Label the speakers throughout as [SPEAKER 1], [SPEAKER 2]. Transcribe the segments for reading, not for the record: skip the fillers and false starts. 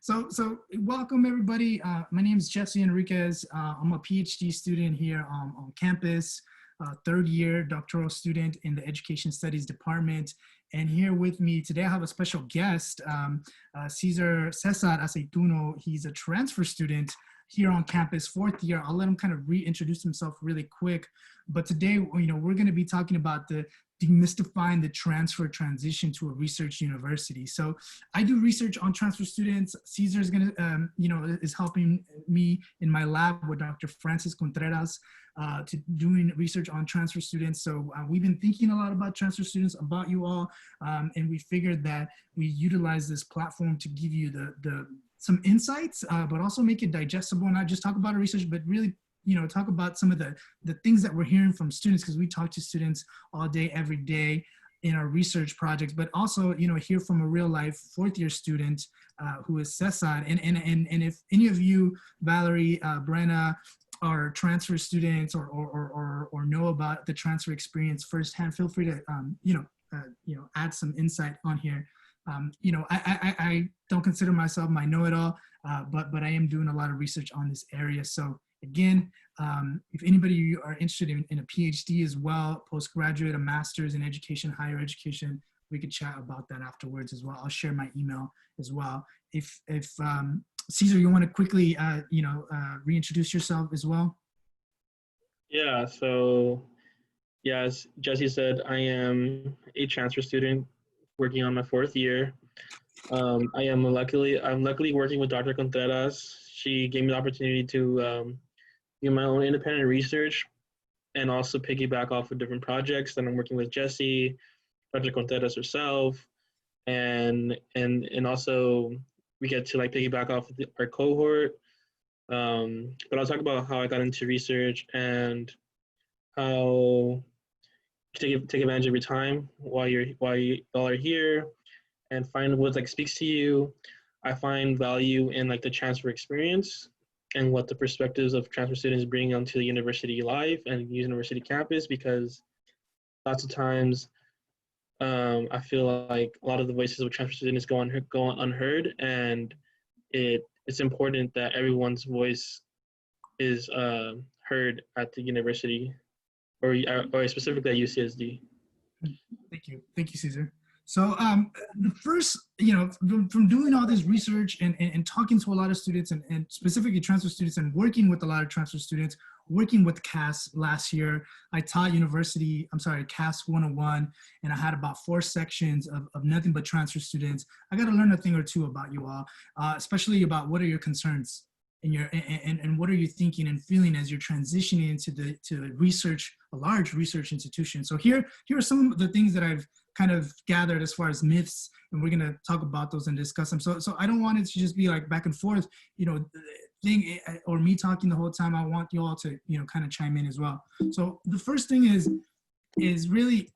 [SPEAKER 1] So welcome everybody. My name is Jesse Enriquez. I'm a PhD student here on campus, third year doctoral student in the Education Studies Department. And here with me today, I have a special guest, Cesar Aceituno. He's a transfer student here on campus, fourth year. I'll let him kind of reintroduce himself really quick. But today, we're going to be talking about the demystifying the transfer transition to a research university. So I do research on transfer students. Cesar is going to, is helping me in my lab with Dr. Francis Contreras to doing research on transfer students. So we've been thinking a lot about transfer students, about you all, and we figured that we utilize this platform to give you some insights, but also make it digestible, not just talk about our research, but really talk about some of the things that we're hearing from students, because we talk to students all day, every day in our research projects, but also, hear from a real life fourth year student who is Cesar. And if any of you, Valerie, Brenna, are transfer students or know about the transfer experience firsthand, feel free to, add some insight on here. I don't consider myself my know-it-all, but I am doing a lot of research on this area. So again, if anybody you are interested in a PhD as well, postgraduate, a master's in education, higher education, we could chat about that afterwards as well. I'll share my email as well. If Cesar, you want to quickly, reintroduce yourself as well?
[SPEAKER 2] Yeah, so as Jesse said, I am a transfer student working on my fourth year. I'm luckily working with Dr. Contreras. She gave me the opportunity to do my own independent research and also piggyback off of different projects that I'm working with Jesse, Dr. Contreras herself, and also we get to piggyback off of our cohort. But I'll talk about how I got into research and how to take advantage of your time while you all are here and find what speaks to you. I find value in the transfer experience and what the perspectives of transfer students bring onto the university life and university campus, because lots of times I feel like a lot of the voices of transfer students go unheard, and it's important that everyone's voice is heard at the university or specifically at UCSD.
[SPEAKER 1] Thank you, Cesar. So the first, from doing all this research and talking to a lot of students and specifically transfer students and working with a lot of transfer students, working with CASP last year, I taught CASP 101, and I had about 4 sections of nothing but transfer students. I got to learn a thing or two about you all, especially about what are your concerns and what are you thinking and feeling as you're transitioning into research, a large research institution. So here are some of the things that I've kind of gathered as far as myths, and we're going to talk about those and discuss them. So I don't want it to just be back and forth, thing, or me talking the whole time. I want you all to, kind of chime in as well. So the first thing is really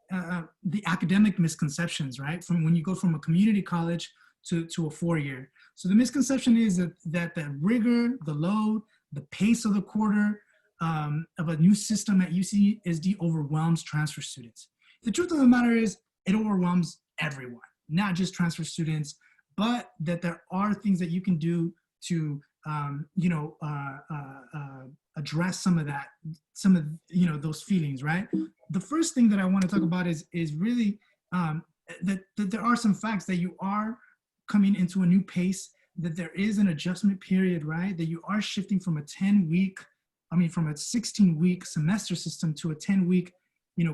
[SPEAKER 1] the academic misconceptions, right? From when you go from a community college to a 4-year. So the misconception is that the rigor, the load, the pace of the quarter of a new system at UCSD overwhelms transfer students. The truth of the matter is it overwhelms everyone, not just transfer students, but that there are things that you can do to, address some of those feelings, right? The first thing that I want to talk about is really that there are some facts that you are coming into a new pace, that there is an adjustment period, right? That you are shifting from a 16-week semester system to a 10-week,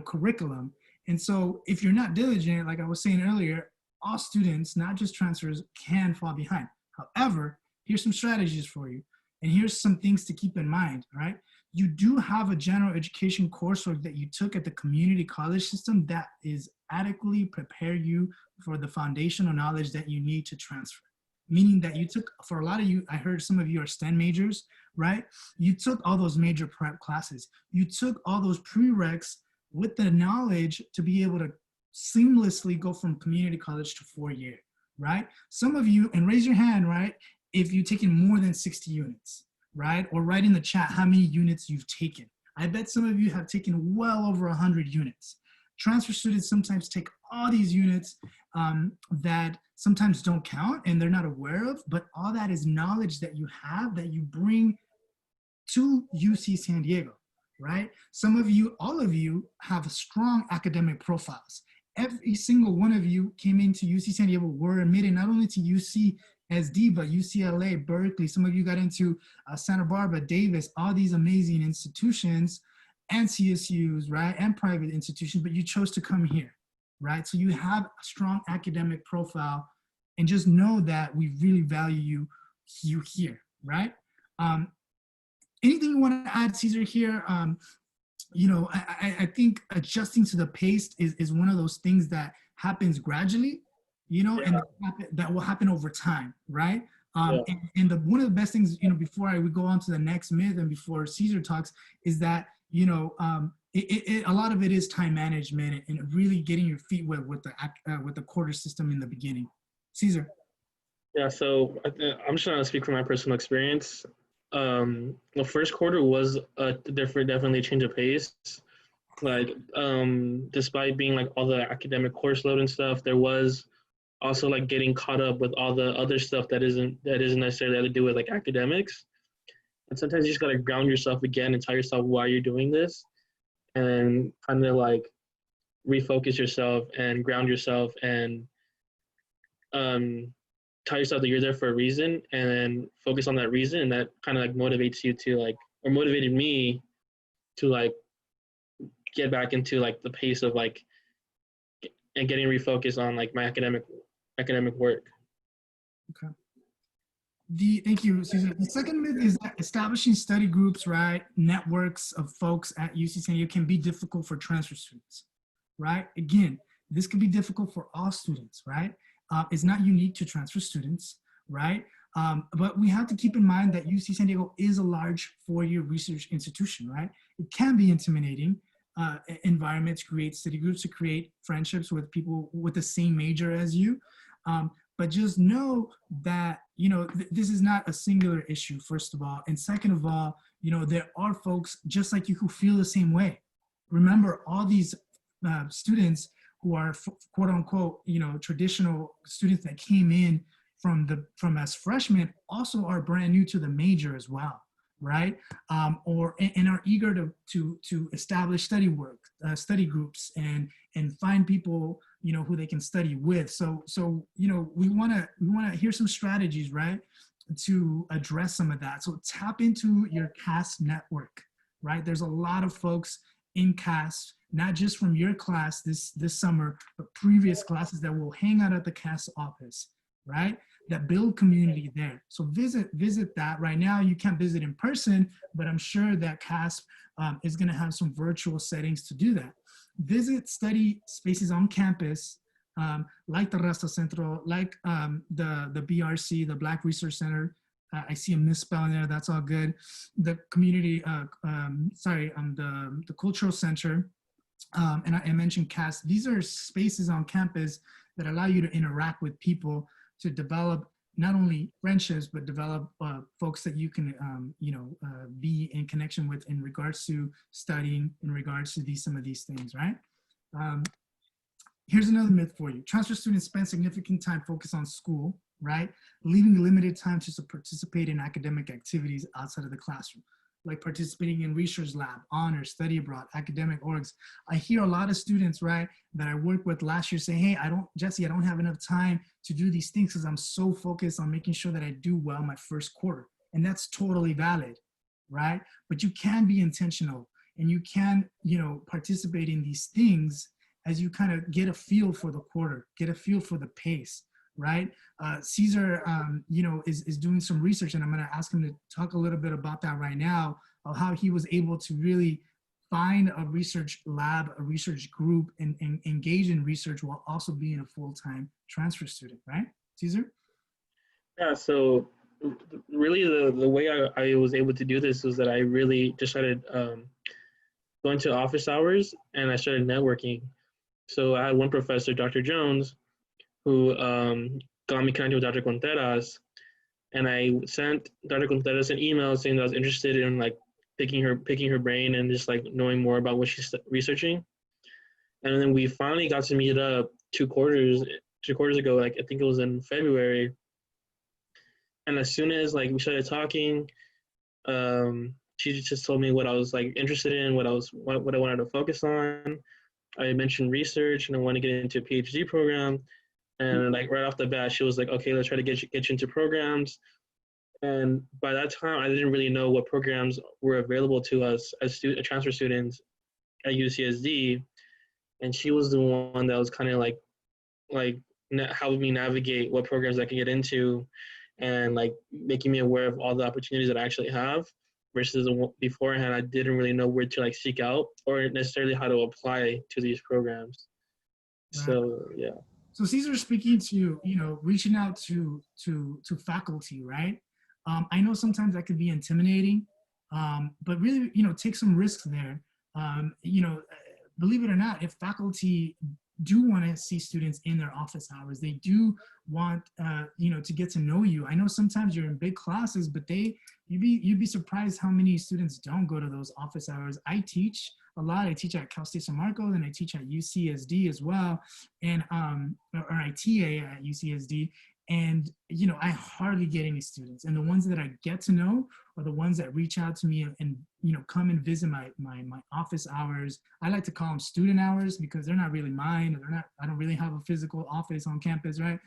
[SPEAKER 1] curriculum. And so if you're not diligent, like I was saying earlier, all students, not just transfers, can fall behind. However, here's some strategies for you. And here's some things to keep in mind, right? You do have a general education coursework that you took at the community college system that is adequately prepare you for the foundational knowledge that you need to transfer. Meaning that you took, for a lot of you, I heard some of you are STEM majors, right? You took all those major prep classes. You took all those prereqs with the knowledge to be able to seamlessly go from community college to 4-year, right? Some of you, and raise your hand, right? If you've taken more than 60 units, right? Or write in the chat how many units you've taken. I bet some of you have taken well over 100 units. Transfer students sometimes take all these units that sometimes don't count and they're not aware of, but all that is knowledge that you have that you bring to UC San Diego, right? Some of you, all of you have strong academic profiles. Every single one of you came into UC San Diego, were admitted not only to UCSD, but UCLA, Berkeley. Some of you got into Santa Barbara, Davis, all these amazing institutions and CSUs, right? And private institutions, but you chose to come here, right? So you have a strong academic profile, and just know that we really value you here, right? Anything you want to add, Cesar, here? I think adjusting to the pace is one of those things that happens gradually, and that will happen over time, right? And one of the best things, before we go on to the next myth and before Cesar talks, is that, a lot of it is time management and really getting your feet wet with the quarter system in the beginning. Cesar.
[SPEAKER 2] Yeah, so I'm just going to speak from my personal experience. The first quarter was definitely a change of pace. Like, despite being like all the academic course load and stuff, there was also like getting caught up with all the other stuff that isn't necessarily to do with like academics. And sometimes you just gotta ground yourself again and tell yourself why you're doing this, and kind of like refocus yourself and ground yourself and tell yourself that you're there for a reason, and then focus on that reason, and that kind of like motivates you to like, or motivated me to like get back into like the pace of like and getting refocused on like my academic work.
[SPEAKER 1] Okay. Thank you, Cesar. The second myth is that establishing study groups, right, networks of folks at UC San Diego can be difficult for transfer students, right? Again, this could be difficult for all students, right? It's not unique to transfer students, right? But we have to keep in mind that UC San Diego is a large four-year research institution, right? It can be intimidating environment to create study groups, to create friendships with people with the same major as you. But just know that, this is not a singular issue, first of all. And second of all, there are folks just like you who feel the same way. Remember, all these students who are quote unquote, traditional students that came in from as freshmen also are brand new to the major as well, right? And are eager to establish study groups and find people, who they can study with. So we want to hear some strategies, right, to address some of that. So tap into your CASP network, right? There's a lot of folks in CASP, not just from your class this summer, but previous classes that will hang out at the CASP office, right? That build community there. So visit that. Right now you can't visit in person, but I'm sure that CASP is going to have some virtual settings to do that. Visit study spaces on campus, like the Rasta Centro, like the BRC, the Black Research Center. I see a misspelling there, that's all good. The community, the Cultural Center, and I mentioned CASP. These are spaces on campus that allow you to interact with people, to develop not only friendships, but develop folks that you can, be in connection with in regards to studying, in regards to some of these things, right? Here's another myth for you. Transfer students spend significant time focused on school, right? Leaving limited time to participate in academic activities outside of the classroom, like participating in research lab, honors, study abroad, academic orgs. I hear a lot of students, right, that I worked with last year say, hey, Jesse, I don't have enough time to do these things because I'm so focused on making sure that I do well my first quarter. And that's totally valid, right? But you can be intentional, and you can, participate in these things as you kind of get a feel for the quarter, get a feel for the pace, right? Cesar, is doing some research, and I'm going to ask him to talk a little bit about that right now, of how he was able to really find a research lab, a research group, and engage in research while also being a full-time transfer student, right? Cesar?
[SPEAKER 2] Yeah, so really the way I was able to do this was that I really just started going to office hours, and I started networking. So I had one professor, Dr. Jones, who got me connected with Dr. Contreras, and I sent Dr. Contreras an email saying that I was interested in like picking her brain and just like knowing more about what she's researching. And then we finally got to meet up two quarters ago, like I think it was in February. And as soon as like we started talking, she just told me what I was like interested in, what I wanted to focus on. I mentioned research and I want to get into a PhD program. And like right off the bat, she was like, "Okay, let's try to get you into programs." And by that time, I didn't really know what programs were available to us as transfer students at UCSD. And she was the one that was kind of like helping me navigate what programs I can get into, and like making me aware of all the opportunities that I actually have. Versus beforehand, I didn't really know where to like seek out or necessarily how to apply to these programs.
[SPEAKER 1] Right.
[SPEAKER 2] So yeah.
[SPEAKER 1] So Caesar, speaking to, reaching out to faculty, right? I know sometimes that could be intimidating, but really, take some risks there. Believe it or not, if faculty do want to see students in their office hours, they do want, to get to know you. I know sometimes you're in big classes, but you'd be surprised how many students don't go to those office hours. I teach a lot. I teach at Cal State San Marcos and I teach at UCSD as well, and or I TA at UCSD. And I hardly get any students, and the ones that I get to know are the ones that reach out to me and come and visit my office hours. I like to call them student hours because they're not really mine, or I don't really have a physical office on campus, right?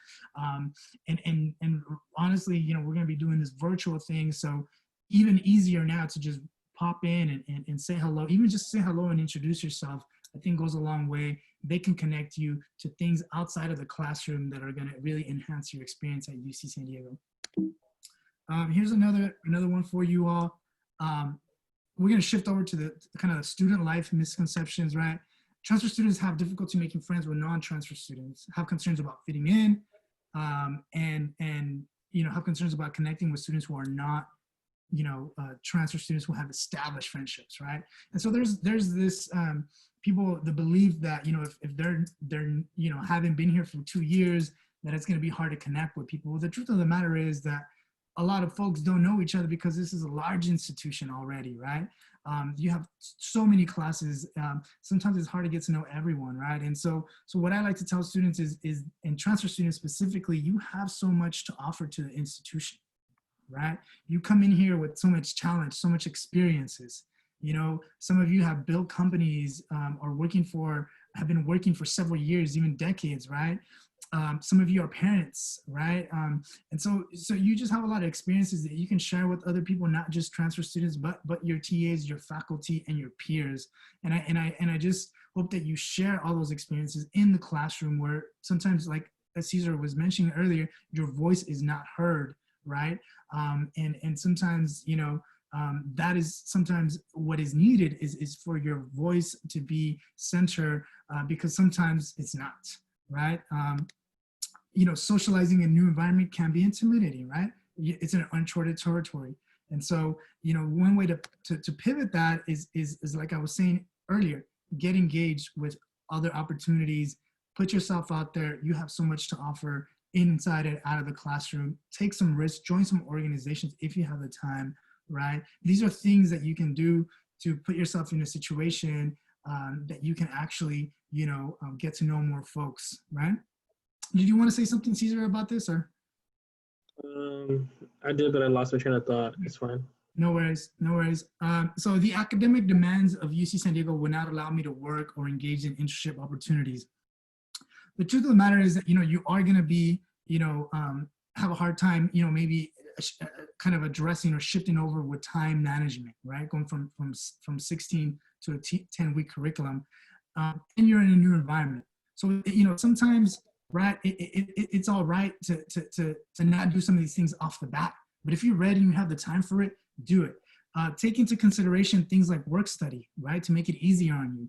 [SPEAKER 1] And honestly, we're gonna be doing this virtual thing, so even easier now to just pop in and say hello, even just say hello and introduce yourself, I think goes a long way. They can connect you to things outside of the classroom that are going to really enhance your experience at UC San Diego. Here's another one for you all. We're going to shift over to the kind of student life misconceptions, right? Transfer students have difficulty making friends with non-transfer students, have concerns about fitting in, and have concerns about connecting with students who are not transfer students who have established friendships, right? And so there's this people that believe that if they're having been here for 2 years, that it's going to be hard to connect with people. Well, the truth of the matter is that a lot of folks don't know each other because this is a large institution already, right? You have so many classes. Sometimes it's hard to get to know everyone, right? And so what I like to tell students is, and transfer students specifically, you have so much to offer to the institution, right? You come in here with so much challenge, so much experiences. Some of you have built companies, or have been working for several years, even decades, right? Some of you are parents, right? And so you just have a lot of experiences that you can share with other people, not just transfer students, but your TAs, your faculty, and your peers. And I just hope that you share all those experiences in the classroom, where sometimes, like as Caesar was mentioning earlier, your voice is not heard, right? And sometimes, that is sometimes what is needed is for your voice to be center, because sometimes it's not, right? Socializing in a new environment can be intimidating, right? It's an uncharted territory. And so, one way to pivot that is like I was saying earlier, get engaged with other opportunities, put yourself out there. You have so much to offer inside and out of the classroom. Take some risks, join some organizations if you have the time, right? These are things that you can do to put yourself in a situation that you can actually, get to know more folks, right? Did you want to say something, Caesar, about this, or?
[SPEAKER 2] I did, but I lost my train of thought. It's fine.
[SPEAKER 1] No worries, no worries. So the academic demands of UC San Diego would not allow me to work or engage in internship opportunities. The truth of the matter is that, you are going to be, have a hard time, maybe kind of addressing or shifting over with time management, right? Going from 16 to a 10-week curriculum, and you're in a new environment. So, sometimes, right, it's all right to not do some of these things off the bat. But if you're ready and you have the time for it, do it. Take into consideration things like work study, right, to make it easier on you.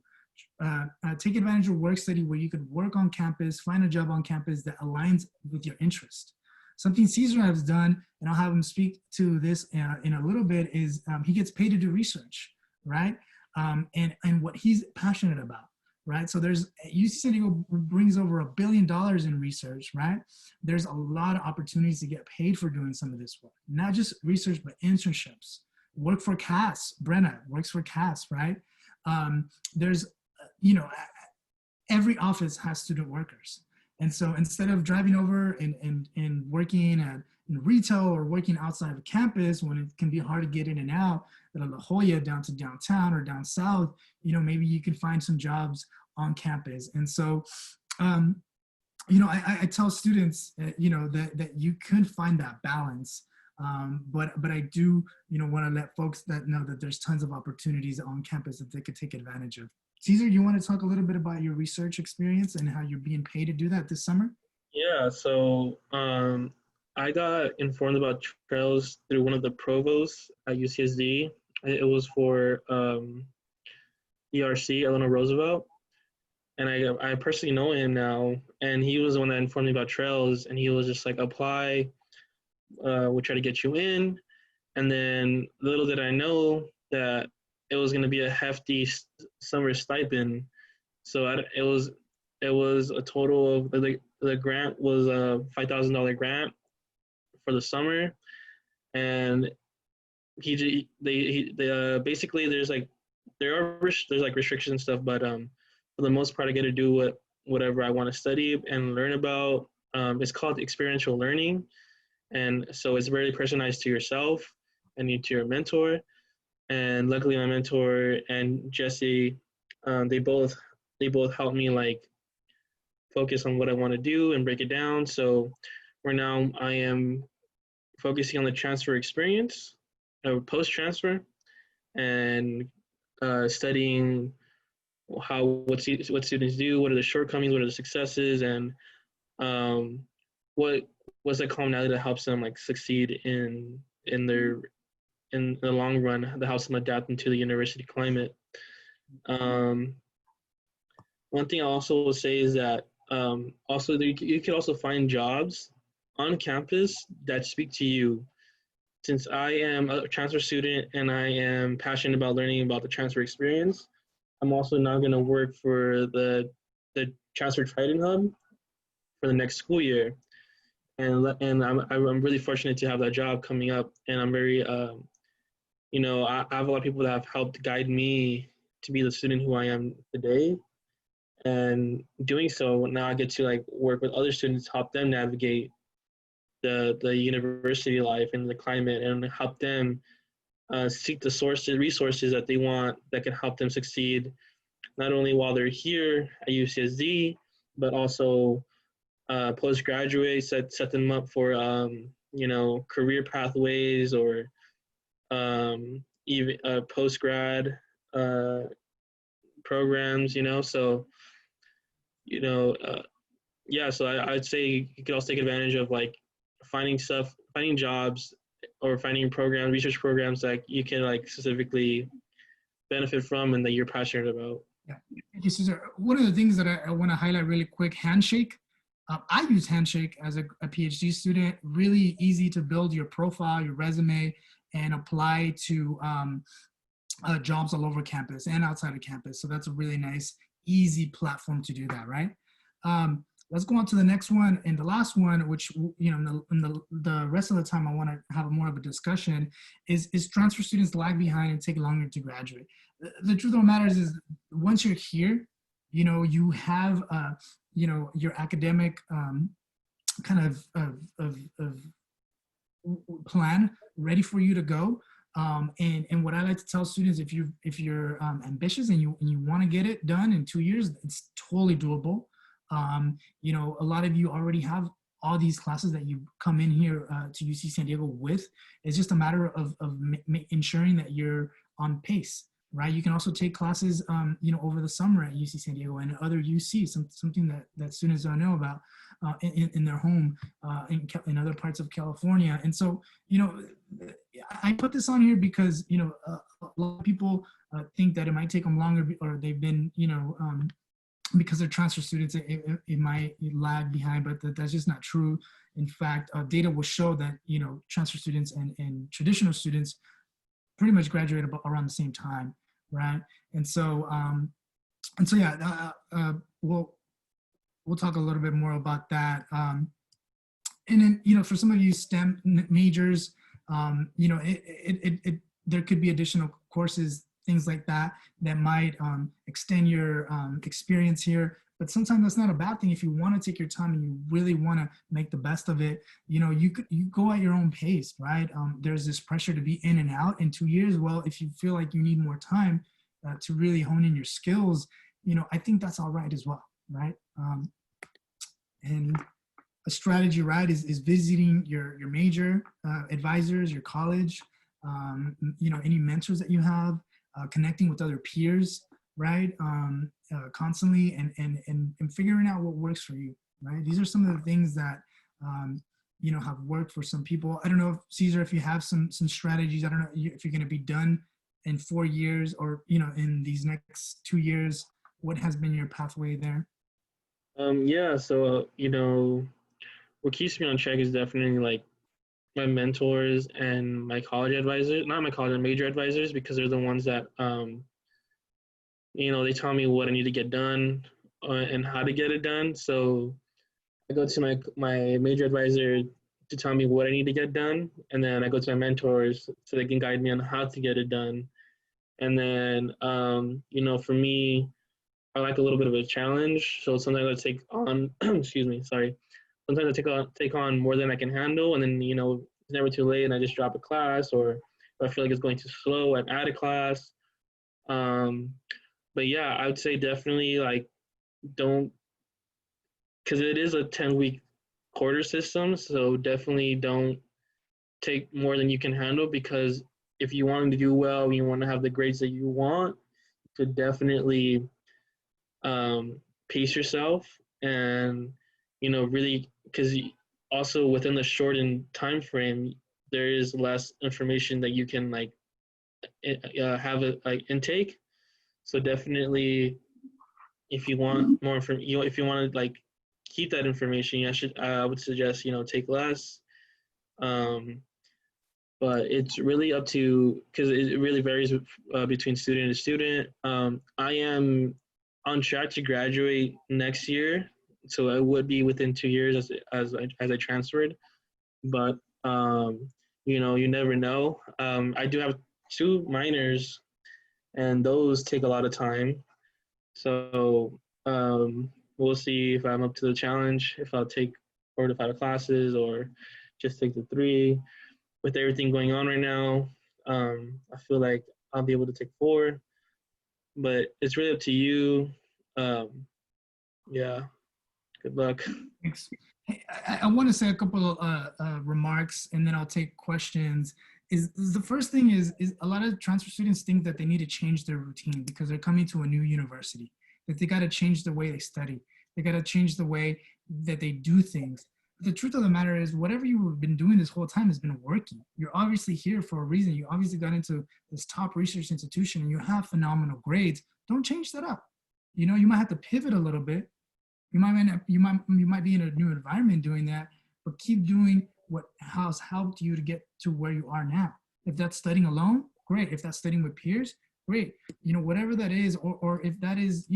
[SPEAKER 1] Take advantage of work study where you could work on campus, find a job on campus that aligns with your interest. Something Caesar has done, and I'll have him speak to this in a little bit, is he gets paid to do research, right? And what he's passionate about, right? So UC San Diego brings over $1 billion in research, right? There's a lot of opportunities to get paid for doing some of this work, not just research, but internships. Work for CASP, Brenna works for CASP, right? There's, every office has student workers. And so instead of driving over and working in retail or working outside of campus when it can be hard to get in and out, at La Jolla down to downtown or down south, maybe you can find some jobs on campus. And so, I tell students, that you could find that balance. But I do, want to let folks that know that there's tons of opportunities on campus that they could take advantage of. Caesar, you want to talk a little bit about your research experience and how you're being paid to do that this summer?
[SPEAKER 2] Yeah, so I got informed about trails through one of the provosts at UCSD. It was for ERC, Eleanor Roosevelt. And I personally know him now. And he was the one that informed me about trails. And he was just like, apply, we'll try to get you in. And then little did I know that it was going to be a hefty summer stipend. So it was a total of the grant was a $5,000 grant for the summer, and basically there's like there's like restrictions and stuff, but for the most part I get to do whatever I want to study and learn about. It's called experiential learning, and so it's very personalized to yourself and to your mentor. And luckily my mentor and Jesse, they both helped me like focus on what I want to do and break it down. So right now I am focusing on the transfer experience, post-transfer, and studying what students do, what are the shortcomings, what are the successes, and what's the commonality that helps them like succeed in the long run, that helps them adapt into the university climate. One thing I also will say is that also you can also find jobs on campus that speak to you. Since I am a transfer student and I am passionate about learning about the transfer experience, I'm also now going to work for the Transfer Triton Hub for the next school year. And I'm really fortunate to have that job coming up. And I'm very, I have a lot of people that have helped guide me to be the student who I am today. And doing so, now I get to like work with other students, help them navigate the university life and the climate, and help them seek the resources that they want that can help them succeed, not only while they're here at UCSD, but also postgraduate, set them up for career pathways, or even post-grad programs. So so I'd say you could also take advantage of like finding jobs, or finding research programs that you can like specifically benefit from and that you're passionate about.
[SPEAKER 1] Yeah, thank you, Cesar. One of the things that I want to highlight really quick, Handshake. I use Handshake as a PhD student. Really easy to build your profile, your resume, and apply to jobs all over campus and outside of campus. So that's a really nice, easy platform to do that, right? Let's go on to the next one, and the last one, which in the rest of the time I want to have more of a discussion, is transfer students lag behind and take longer to graduate. The truth of the matter is once you're here, you have your academic kind of plan ready for you to go. And what I like to tell students, if you're ambitious and you want to get it done in 2 years, it's totally doable. A lot of you already have all these classes that you come in here to UC San Diego with. It's just a matter of ensuring that you're on pace, right? You can also take classes, over the summer at UC San Diego and other UCs, something that students don't know about in their home in other parts of California. And so, I put this on here because, a lot of people think that it might take them longer, or they've been, because they're transfer students, it might lag behind, but that's just not true. In fact, data will show that, transfer students and traditional students pretty much graduate around the same time, right? And so, yeah, we'll talk a little bit more about that. And then, for some of you STEM majors, there could be additional courses, things like that might extend your experience here. but sometimes that's not a bad thing. If you want to take your time and you really want to make the best of it, you go at your own pace, right? There's this pressure to be in and out in 2 years. Well, if you feel like you need more time to really hone in your skills, I think that's all right as well, right? And a strategy, right, is visiting your major advisors, your college, any mentors that you have, connecting with other peers, right, constantly, and figuring out what works for you, right? These are some of the things that have worked for some people. I don't know, if Cesar, if you have some strategies. I don't know if you're going to be done in 4 years or in these next 2 years. What has been your pathway there?
[SPEAKER 2] Yeah, so what keeps me on track is definitely like my mentors and my college advisors, not my college, major advisors, because they're the ones that they tell me what I need to get done and how to get it done. So I go to my major advisor to tell me what I need to get done, and then I go to my mentors so they can guide me on how to get it done. And then for me, I like a little bit of a challenge. So sometimes I take on excuse me, sorry. Sometimes I take on more than I can handle, and then it's never too late, and I just drop a class, or if I feel like it's going too slow, I add a class. But yeah, I would say definitely like don't, because it is a 10-week quarter system, so definitely don't take more than you can handle, because if you want to do well, you want to have the grades that you want, to definitely pace yourself, and really, because also within the shortened time frame, there is less information that you can like have a like intake. So definitely, if you want more information, if you want to like keep that information, I would suggest take less. Um, but it's really up to, because it really varies between student to student. I am on track to graduate next year, so I would be within 2 years as I transferred. But you never know. I do have 2 minors, and those take a lot of time. So we'll see if I'm up to the challenge, if I'll take 4 to 5 classes or just take the 3. With everything going on right now, I feel like I'll be able to take 4, but it's really up to you. Yeah, good luck.
[SPEAKER 1] Thanks. Hey, I want to say a couple of remarks, and then I'll take questions. Is the first thing is a lot of transfer students think that they need to change their routine because they're coming to a new university, that they got to change the way they study. They got to change the way that they do things. The truth of the matter is, whatever you've been doing this whole time has been working. You're obviously here for a reason. You obviously got into this top research institution and you have phenomenal grades. Don't change that up. You might have to pivot a little bit. You might be in a new environment doing that, but keep doing what has helped you to get to where you are now. If that's studying alone, great. If that's studying with peers, great. Whatever that is, or if that is,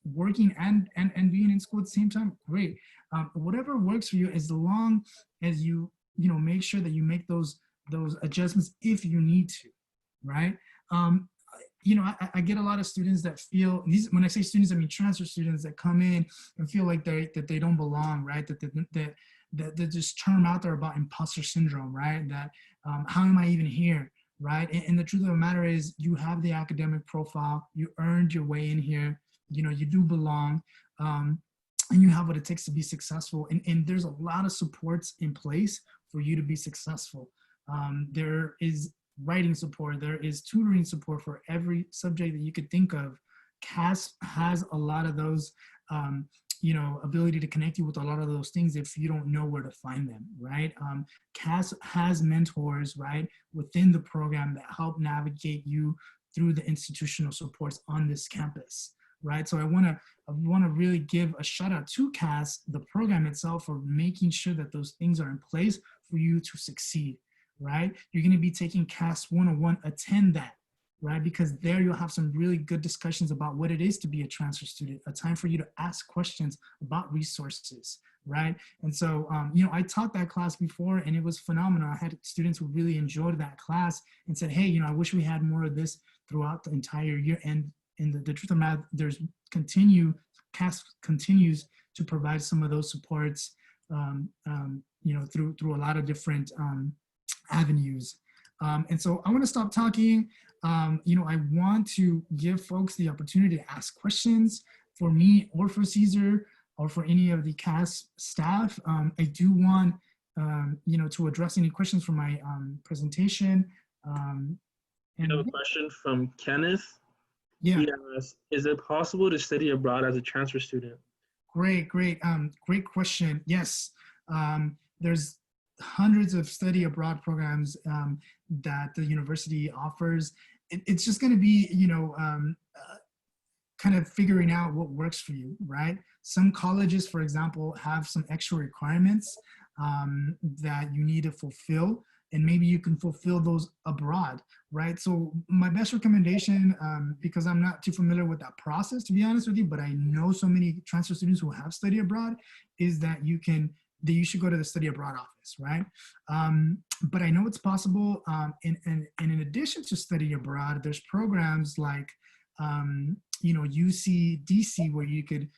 [SPEAKER 1] working and being in school at the same time, great. Whatever works for you, as long as you make sure that you make those adjustments if you need to, right? I get a lot of students that feel these. When I say students, I mean transfer students that come in and feel like they don't belong, right? That this term out there about imposter syndrome, right? That how am I even here, right? And the truth of the matter is, you have the academic profile, you earned your way in here, you do belong, and you have what it takes to be successful. And there's a lot of supports in place for you to be successful. There is writing support, there is tutoring support for every subject that you could think of. CASP has a lot of those, ability to connect you with a lot of those things if you don't know where to find them, right? CASP has mentors, right, within the program that help navigate you through the institutional supports on this campus, right? So I wanna really give a shout out to CASP, the program itself, for making sure that those things are in place for you to succeed. Right? You're going to be taking CASP 101, attend that, right? Because there you'll have some really good discussions about what it is to be a transfer student, a time for you to ask questions about resources, right? And so, I taught that class before and it was phenomenal. I had students who really enjoyed that class and said, hey, I wish we had more of this throughout the entire year. And the truth of the matter, there's CASP continues to provide some of those supports, through a lot of different avenues. And so I want to stop talking. I want to give folks the opportunity to ask questions for me or for Caesar or for any of the CASP staff. I do want, to address any questions from my presentation.
[SPEAKER 2] We have a question from Kenneth.
[SPEAKER 1] Yeah.
[SPEAKER 2] He asks, is it possible to study abroad as a transfer student?
[SPEAKER 1] Great question. Yes, there's hundreds of study abroad programs that the university offers. It's just going to be, kind of figuring out what works for you, right? Some colleges, for example, have some extra requirements that you need to fulfill, and maybe you can fulfill those abroad, right? So my best recommendation, because I'm not too familiar with that process, to be honest with you, but I know so many transfer students who have studied abroad, is that you should go to the study abroad office, right? But I know it's possible. And in addition to study abroad, there's programs like, UCDC, where you could,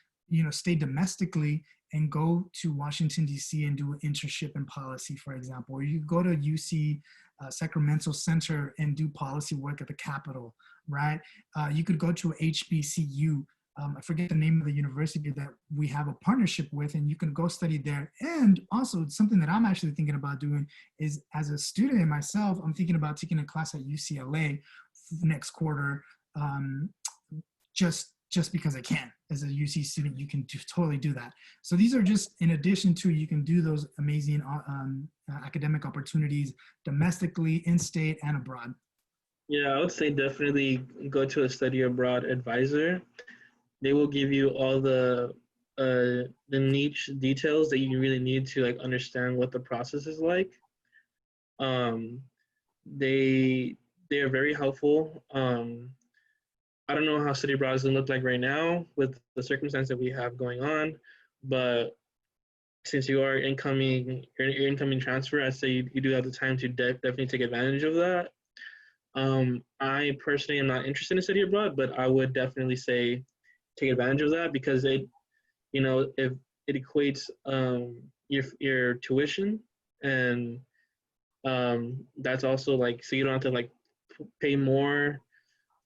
[SPEAKER 1] stay domestically and go to Washington, D.C. and do an internship in policy, for example. Or you go to UC Sacramento Center and do policy work at the Capitol, right? You could go to HBCU. I forget the name of the university that we have a partnership with, and you can go study there. And also something that I'm actually thinking about doing is, as a student myself, I'm thinking about taking a class at UCLA next quarter, just because I can. As a UC student, you can totally do that. So these are just in addition to, you can do those amazing academic opportunities domestically, in-state, and abroad.
[SPEAKER 2] Yeah, I would say definitely go to a study abroad advisor. They will give you all the niche details that you really need to understand what the process is like. They are very helpful. I don't know how study abroad is going to look like right now with the circumstance that we have going on, but since you are your incoming transfer, I say you do have the time to definitely take advantage of that. I personally am not interested in study abroad, but I would definitely say take advantage of that, because if it equates your tuition, and that's also so you don't have to pay more.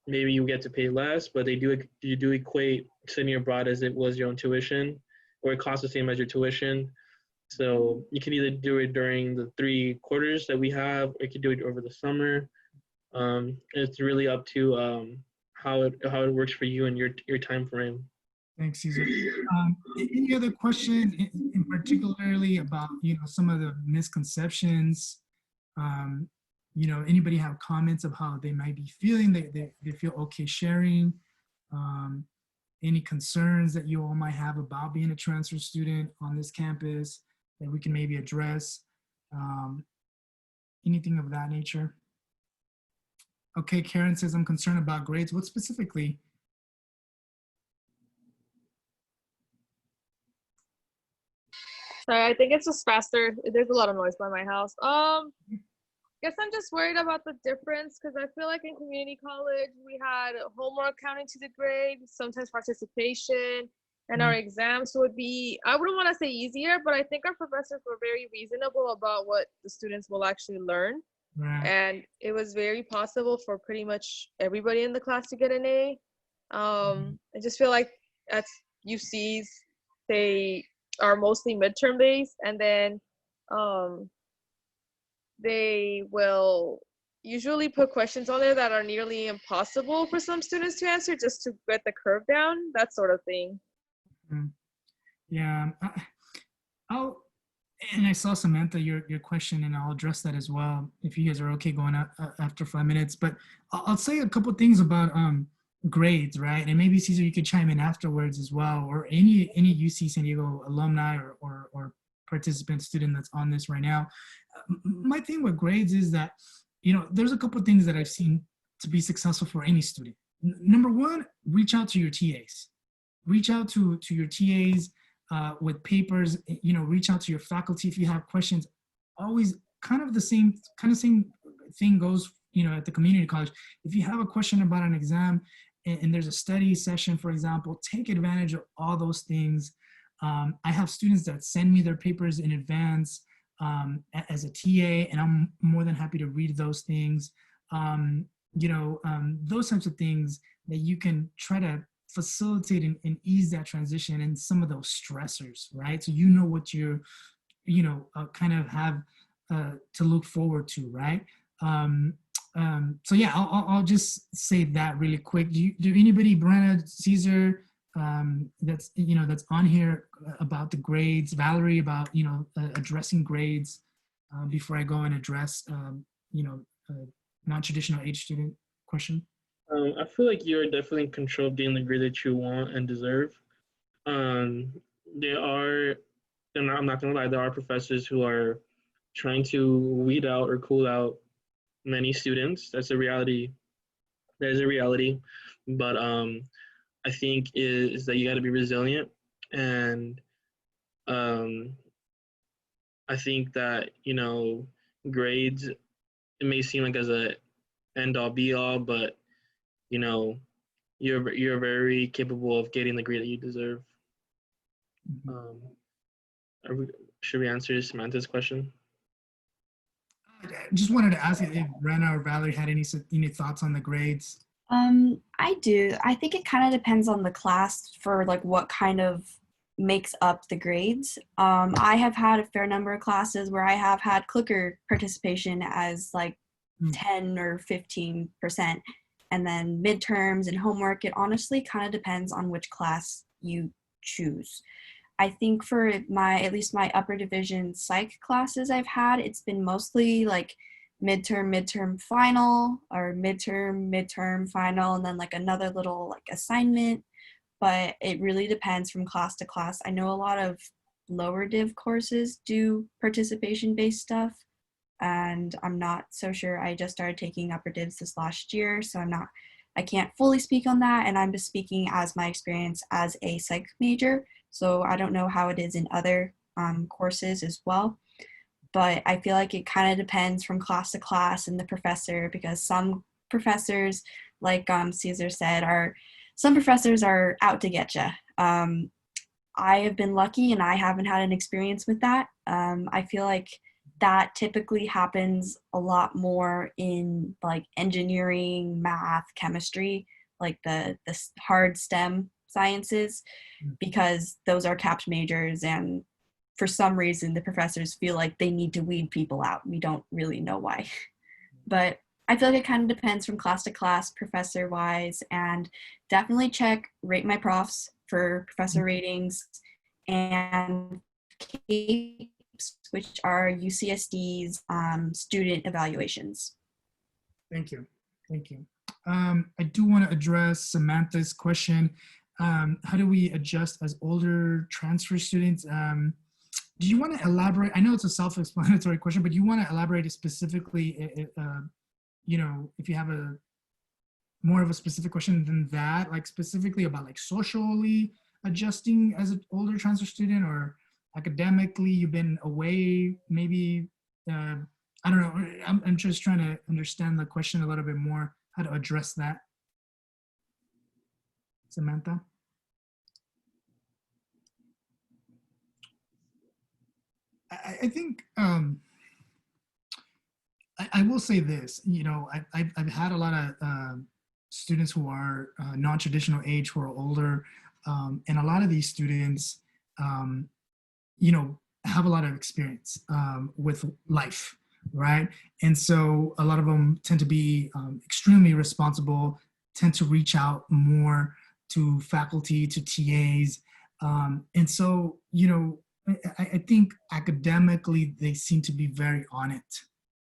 [SPEAKER 2] Maybe you get to pay less, but you do equate studying abroad as it was your own tuition, or it costs the same as your tuition. So you can either do it during the 3 quarters that we have, or you can do it over the summer. It's really up to how it works for you and your time frame.
[SPEAKER 1] Thanks, Caesar. Any other question in particularly about some of the misconceptions? Anybody have comments of how they might be feeling? They feel okay sharing. Any concerns that you all might have about being a transfer student on this campus that we can maybe address? Anything of that nature? Okay, Karen says, I'm concerned about grades. What specifically?
[SPEAKER 3] Sorry, I think it's just faster. There's a lot of noise by my house. Guess I'm just worried about the difference, because I feel like in community college we had homework counting to the grade, sometimes participation, and our exams would be, I wouldn't want to say easier, but I think our professors were very reasonable about what the students will actually learn.
[SPEAKER 1] Right.
[SPEAKER 3] And it was very possible for pretty much everybody in the class to get an A. I just feel like at UCs, they are mostly midterm based, and then they will usually put questions on there that are nearly impossible for some students to answer just to get the curve down, that sort of thing.
[SPEAKER 1] Yeah, and I saw, Samantha, your question, and I'll address that as well if you guys are okay going out after 5 minutes. But I'll say a couple things about grades, right? And maybe Caesar, you could chime in afterwards as well, or any UC San Diego alumni or participant student that's on this right now. My thing with grades is that, there's a couple of things that I've seen to be successful for any student. Number one, reach out to your TAs. Reach out to your TAs with papers, reach out to your faculty if you have questions. Always kind of the same thing goes, at the community college. If you have a question about an exam, and there's a study session, for example, take advantage of all those things. I have students that send me their papers in advance as a TA, and I'm more than happy to read those things. Those types of things that you can try to facilitate and ease that transition and some of those stressors, right? So you know what you're, kind of have to look forward to, right? So yeah, I'll just say that really quick. Do anybody, Brenna, Caesar, that's on here about the grades, Valerie, about addressing grades before I go and address non-traditional age student question?
[SPEAKER 2] I feel like you're definitely in control of getting the grade that you want and deserve. There are, and I'm not gonna lie, there are professors who are trying to weed out or cool out many students. That's a reality. That is a reality. But I think is that you got to be resilient, and I think that grades, it may seem like as a end all be all, but you're very capable of getting the grade that you deserve. Should we answer Samantha's question?
[SPEAKER 1] I just wanted to ask if Brenna or Valerie had any thoughts on the grades.
[SPEAKER 4] I do. I think it kind of depends on the class for like what kind of makes up the grades. I have had a fair number of classes where I have had clicker participation as like 10 or 15%. And then midterms and homework, it honestly kind of depends on which class you choose. I think for at least my upper division psych classes I've had, it's been mostly like midterm final, or midterm final, and then like another little like assignment. But it really depends from class to class. I know a lot of lower div courses do participation based stuff, and I'm not so sure. I just started taking upper divs this last year, so I can't fully speak on that, and I'm just speaking as my experience as a psych major. So I don't know how it is in other courses as well. But I feel like it kind of depends from class to class and the professor, because some professors, like Caesar said, some professors are out to get you. I have been lucky and I haven't had an experience with that. I feel like that typically happens a lot more in like engineering, math, chemistry, like the hard STEM sciences, because those are capped majors, and for some reason the professors feel like they need to weed people out. We don't really know why. But I feel like it kind of depends from class to class, professor wise, and definitely check Rate My Profs for professor ratings, and CAPES, which are UCSD's student evaluations.
[SPEAKER 1] Thank you. I do want to address Samantha's question. How do we adjust as older transfer students? Do you want to elaborate? I know it's a self-explanatory question, but do you want to elaborate specifically, if you have a more of a specific question than that, like specifically about like socially adjusting as an older transfer student, or academically you've been away, maybe, I don't know. I'm just trying to understand the question a little bit more, how to address that. Samantha? I think I will say this, I've had a lot of students who are non-traditional age, who are older, and a lot of these students, have a lot of experience with life, right? And so a lot of them tend to be extremely responsible, tend to reach out more to faculty, to TAs. And so, I think academically they seem to be very on it,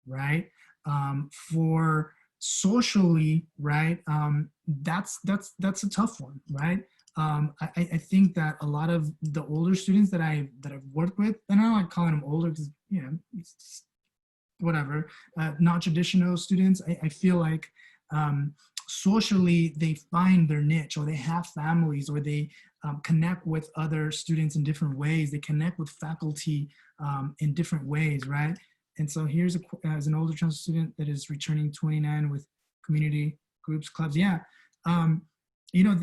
[SPEAKER 1] right? For socially, right? That's a tough one, right? I think that a lot of the older students that I've worked with, and I don't like calling them older because it's whatever, not traditional students. I feel like socially they find their niche, or they have families, or they connect with other students in different ways. They connect with faculty in different ways, right? And so here's as an older transfer student that is returning 29 with community groups, clubs. Yeah,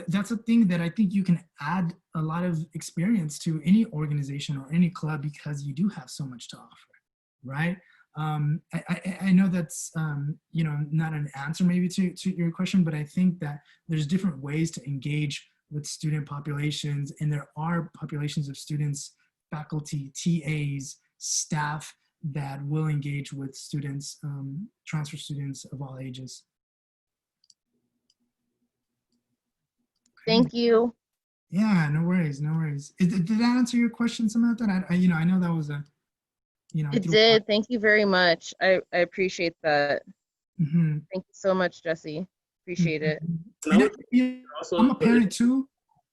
[SPEAKER 1] that's a thing that I think you can add a lot of experience to any organization or any club because you do have so much to offer, right? I know that's, not an answer maybe to your question, but I think that there's different ways to engage with student populations, and there are populations of students, faculty, TAs, staff that will engage with students, transfer students of all ages.
[SPEAKER 5] Thank you.
[SPEAKER 1] Yeah, no worries, no worries. Did that answer your question, Samantha? I know that was a, I
[SPEAKER 5] It
[SPEAKER 1] threw.
[SPEAKER 5] did. Thank you very much. I appreciate that.
[SPEAKER 1] Mm-hmm.
[SPEAKER 5] Thank you so much, Jesse. Appreciate it.
[SPEAKER 2] And I would say
[SPEAKER 1] I'm a
[SPEAKER 2] also,
[SPEAKER 1] parent too.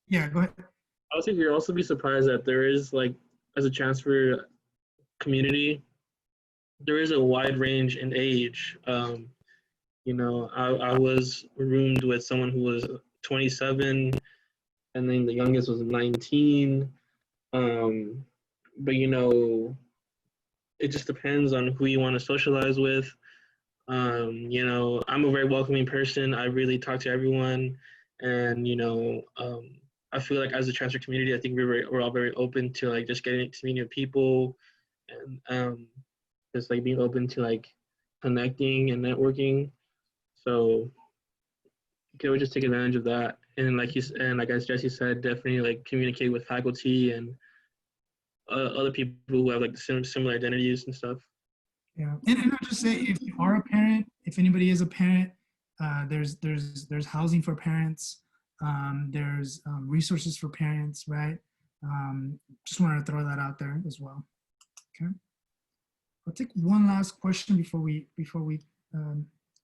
[SPEAKER 1] Yeah, go ahead.
[SPEAKER 2] I would say you'll also be surprised that there is like, as a transfer community, there is a wide range in age. I was roomed with someone who was 27, and then the youngest was 19. But it just depends on who you want to socialize with. I'm a very welcoming person. I really talk to everyone, and I feel like as a transfer community, I think we're all very open to like just getting to meet new people, and just like being open to like connecting and networking. So you can always just take advantage of that. And like as Jesse said, definitely like communicate with faculty and other people who have like similar identities and stuff.
[SPEAKER 1] Yeah, and I'll just say, if you are a parent, if anybody is a parent, there's housing for parents. There's resources for parents, right? Just wanted to throw that out there as well. Okay. I'll take one last question before we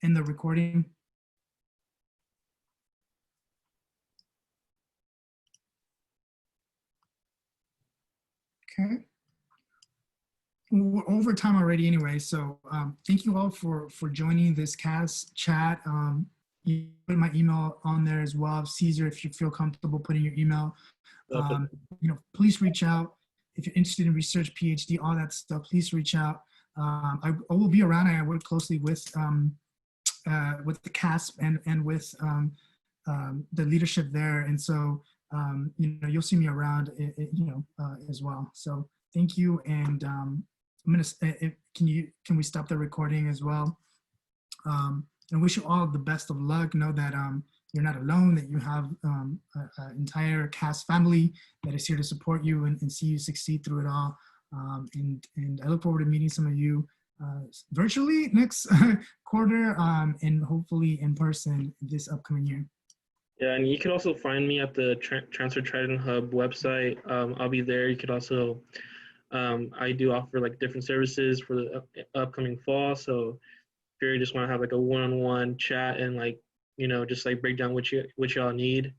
[SPEAKER 1] end the recording. Okay. We're over time already anyway, so thank you all for joining this CAS chat. You put my email on there as well. Caesar, if you feel comfortable putting your email, please reach out. If you're interested in research, PhD, all that stuff, please reach out. I will be around. I work closely with the CASP and with the leadership there, and so you'll see me around, as well. So thank you, and I'm gonna. Can we stop the recording as well? And wish you all the best of luck. Know that you're not alone. That you have an entire CASP family that is here to support you and see you succeed through it all. And I look forward to meeting some of you virtually next quarter, and hopefully in person this upcoming year.
[SPEAKER 2] Yeah, and you can also find me at the Transfer Trident Hub website. I'll be there. You could also, I do offer like different services for the upcoming fall. So if you just want to have like a one-on-one chat and like, just like break down what y'all need,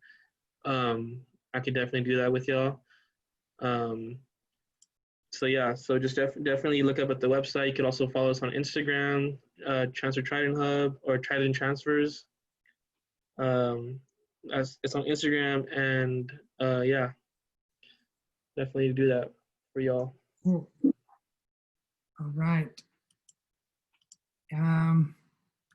[SPEAKER 2] I could definitely do that with y'all. So yeah, so just definitely look up at the website. You could also follow us on Instagram, Transfer Trident Hub or Trident Transfers. As it's on Instagram, and yeah, definitely do that for y'all.
[SPEAKER 1] Cool. All right.